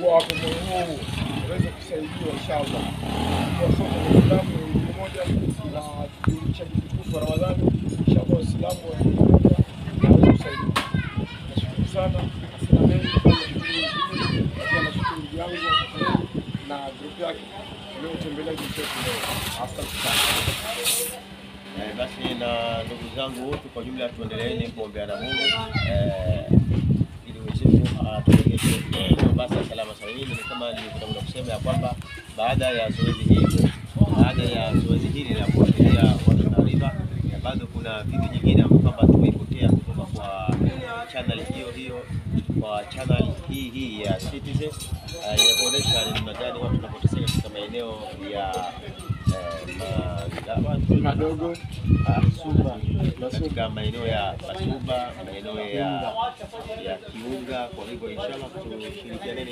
kufungua wako moyo uweze kusaidiwa inshallah. Kwa somo la Uislamu ni moja na kudumisha kitukufu Ramadhani, inshallah Waislamu wanaokuja na kusaidia. Nashukuru sana sana mimi kwa shughuli na shughuli yangu na group yake leo tembelea jicho leo. Asante sana. Basi na ndugu zangu wote kwa jumla tuendeleeni kuombea na Mungu ili Mwenyezi Mungu aturejeshe Mombasa salama salimini. Kama nilivyotangulia kusema ya kwamba baada ya zoezi hili la kuwafikia watu na riba, bado kuna vitu nyingine kwamba tumeipotea kutoka kwa channel hiyo kwa channel hii ya Citizen inaonyesha ni namna gani watu wanapoteseka katika maeneo ya madogo katika maeneo ya Basuba, maeneo ya Kiunga. Kwa hivyo inshallah tushirikiane